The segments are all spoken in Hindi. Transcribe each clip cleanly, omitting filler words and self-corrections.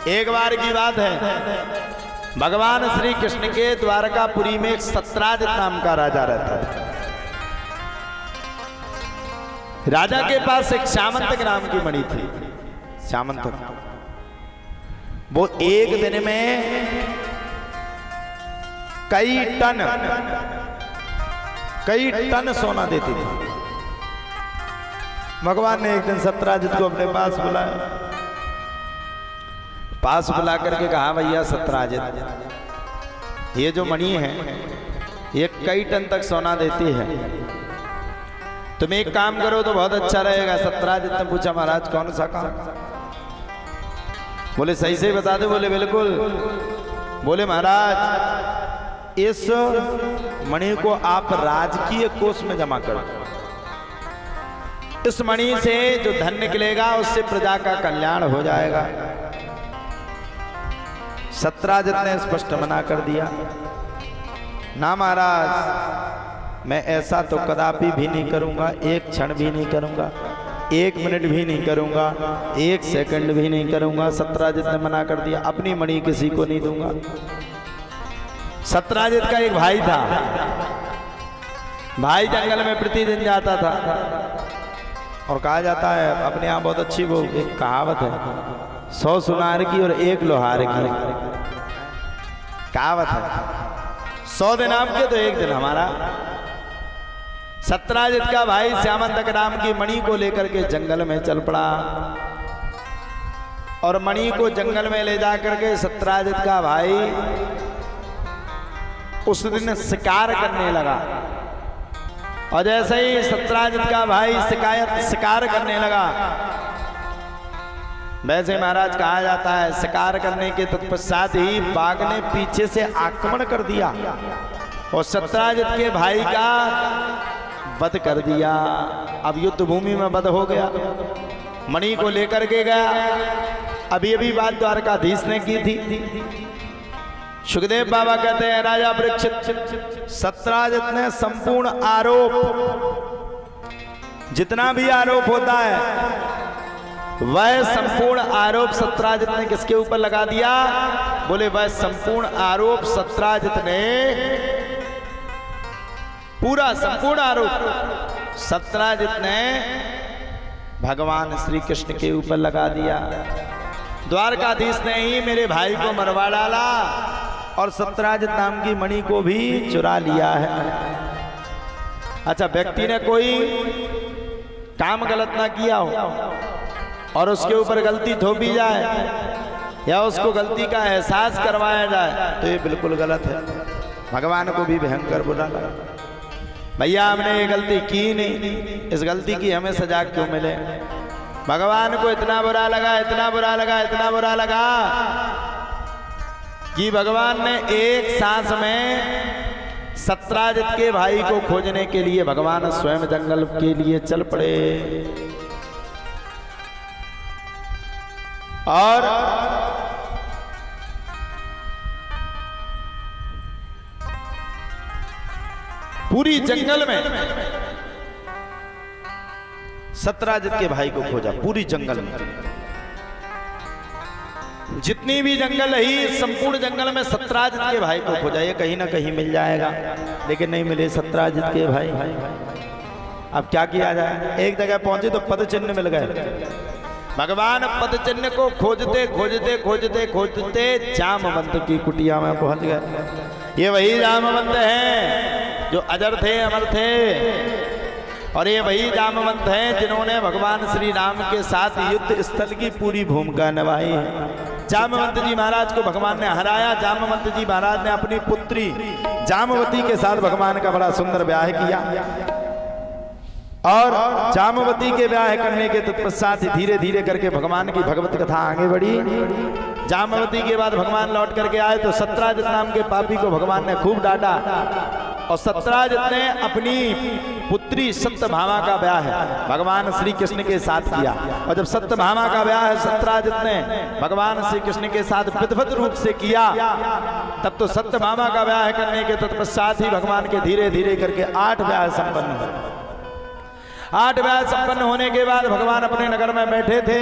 एक बार की बात है, भगवान श्री कृष्ण के द्वारकापुरी में एक सत्राजित नाम का राजा रहता था। राजा के पास एक श्यामंतक नाम की मणि थी। श्यामंतक वो एक दिन में कई टन सोना देती थी। भगवान ने एक दिन सत्राजित को अपने पास बुलाया, पास बुला करके कहा, भैया सत्राजित, ये जो मणि है ये कई टन तक सोना देती है, तुम एक काम करो तो बहुत अच्छा रहेगा। सत्राजित ने पूछा, महाराज कौन सा काम? बोले सही से बता दो। बोले बिल्कुल। बोले महाराज, इस मणि को आप राजकीय कोष में जमा कर दो। इस मणि से जो धन निकलेगा उससे प्रजा का कल्याण हो जाएगा। सत्राजित ने स्पष्ट मना कर दिया, ना महाराज, मैं ऐसा तो कदापि भी नहीं करूंगा, एक क्षण भी नहीं करूंगा, एक मिनट भी नहीं करूंगा, एक सेकंड भी नहीं करूंगा। सत्राजित ने मना कर दिया, अपनी मणि किसी को नहीं दूंगा। सत्राजित का एक भाई था। भाई जंगल में प्रतिदिन जाता था और कहा जाता है, अपने यहाँ बहुत अच्छी वो एक कहावत है, 100 सुनार की और 1 लोहार की कहावत है। 100 दिन आपके तो 1 दिन हमारा। सत्राजित का भाई श्यामंतक नाम की मणि को लेकर के जंगल में चल पड़ा और मणि को जंगल में ले जाकर के सत्राजित का भाई उस दिन शिकार करने लगा। और जैसे ही सत्राजित का भाई शिकार करने लगा, वैसे महाराज कहा जाता है, शिकार करने के तत्पश्चात ही बाघ ने पीछे से आक्रमण कर दिया और सत्राजित के भाई का वध कर दिया। अब युद्ध भूमि में वध हो गया। मणि को लेकर के गया। अभी अभी बात द्वारकाधीश ने की थी। सुखदेव बाबा कहते हैं, राजा परीक्षित, सत्राजित ने संपूर्ण आरोप, जितना भी आरोप होता है वह संपूर्ण आरोप सत्राजित ने किसके ऊपर लगा दिया? बोले वह संपूर्ण आरोप सत्राजित ने, पूरा संपूर्ण आरोप सत्राजित ने भगवान श्री कृष्ण के ऊपर लगा दिया। द्वारकाधीश ने ही मेरे भाई को मरवा डाला और सत्राजित नाम की मणि को भी चुरा लिया है। अच्छा, व्यक्ति ने कोई काम गलत ना किया हो और उसके ऊपर गलती थोपी जाए या उसको गलती का एहसास करवाया जाए तो ये बिल्कुल गलत है। भगवान को भी भयंकर बुरा लगा। भैया हमने ये गलती की नहीं, इस गलती की हमें सजा क्यों मिले? भगवान को इतना बुरा लगा, इतना बुरा लगा, इतना बुरा लगा कि भगवान ने एक सांस में सत्राजित के भाई को खोजने के लिए भगवान स्वयं जंगल के लिए चल पड़े और पूरी जंगल में सत्राजित के भाई को खोजा। पूरी जंगल में जितनी भी जंगल है, संपूर्ण जंगल में सत्राजित के भाई को खोजा। ये कहीं ना कहीं मिल जाएगा, लेकिन नहीं मिले सत्राजित के भाई। अब क्या किया जाए? एक जगह पहुंचे तो पद चिन्ह मिल गए। भगवान पद चिन्ह को खोजते खोजते खोजते खोजते जामवंत की कुटिया में पहुंच गए। ये वही जामवंत हैं जो अजर थे, अमर थे, और ये वही जामवंत हैं जिन्होंने भगवान श्री राम के साथ युद्ध स्थल की पूरी भूमिका निभाई है। जामवंत जी महाराज को भगवान ने हराया। जामवंत जी महाराज ने अपनी पुत्री जामवती के साथ भगवान का बड़ा सुंदर ब्याह किया और जामवती के ब्याह करने के तत्पश्चात धीरे धीरे करके भगवान की भगवत कथा आगे बढ़ी। जामवती के बाद भगवान लौट करके आए तो सत्राजित नाम के पापी को भगवान ने खूब डांटा और सत्राजित ने अपनी पुत्री सत्यभामा का ब्याह भगवान श्री कृष्ण के साथ किया। और जब सत्यभामा का ब्याह सत्राजित ने भगवान श्री कृष्ण के साथ विधिवत रूप से किया, तब तो सत्यभामा का ब्याह करने के तत्पश्चात ही भगवान के धीरे धीरे करके 8 ब्याह संपन्न हुए। 8 ब्याह संपन्न होने के बाद भगवान अपने नगर में बैठे थे।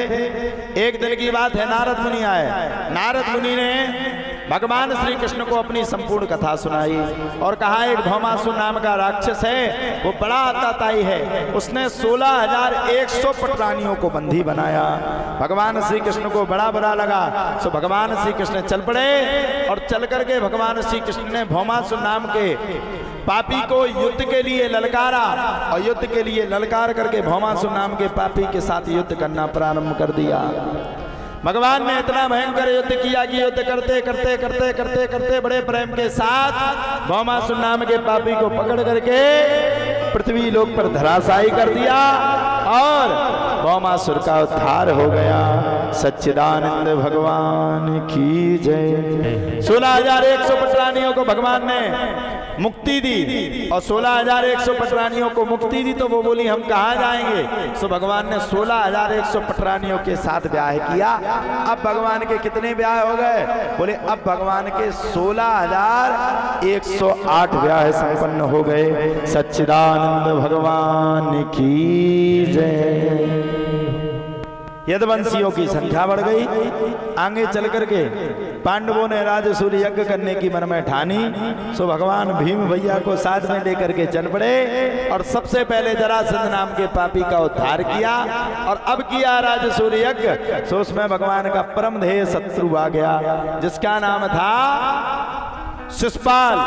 एक दिन की बात है, नारद मुनि आए। नारद मुनि ने भगवान श्री कृष्ण को अपनी संपूर्ण कथा सुनाई और कहा एक भौमासुर नाम का राक्षस है, वो बड़ा आतताई है, उसने 16,100 पटरानियों को बंदी बनाया। भगवान श्री कृष्ण को बड़ा बुरा लगा, तो भगवान श्री कृष्ण चल पड़े और चल करके भगवान श्री कृष्ण ने भौमासुर नाम के पापी को युद्ध के लिए ललकारा और युद्ध के लिए ललकार करके भौमासुर नाम के पापी के साथ युद्ध करना प्रारंभ कर दिया। भगवान ने इतना भयंकर युद्ध किया कि युद्ध करते करते करते करते करते बड़े प्रेम के साथ भौमासुर नाम के पापी को पकड़ करके पृथ्वी लोक पर धराशायी कर दिया और भौमासुर का उद्धार हो गया। सच्चिदानंद भगवान की जय। 16,100 पटरानियों को भगवान ने मुक्ति दी और 16,100 पटरानियों को मुक्ति दी तो वो बोली हम कहाँ जाएंगे। तो भगवान ने 16,100 पटरानियों के साथ ब्याह किया। अब भगवान के कितने ब्याह हो गए? बोले अब भगवान के 16,108 ब्याह संपन्न हो गए। सच्चिदानंद भगवान की जय। यदुवंशियों की संख्या बढ़ गई। आगे चल करके पांडवों ने राजसूय यज्ञ करने की मन में ठानी, सो भगवान भीम भैया को साथ में लेकर के चल पड़े और सबसे पहले जरासंध नाम के पापी का उद्धार किया और अब किया राजसूय यज्ञ। सो उसमें भगवान का परम ध्येय शत्रु आ गया जिसका नाम था शिशुपाल।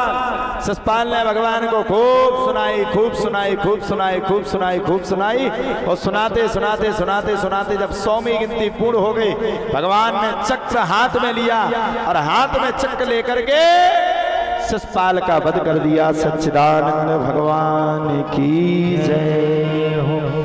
शिशुपाल ने भगवान को खूब सुनाई, खूब सुनाई, खूब सुनाई, खूब सुनाई, खूब सुनाई और सुनाते सुनाते सुनाते सुनाते जब 100वीं गिनती पूर्ण हो गई, भगवान ने चक्र हाथ में लिया और हाथ में चक्र लेकर के शिशुपाल का वध कर दिया। सच्चिदानंद भगवान की जय हो।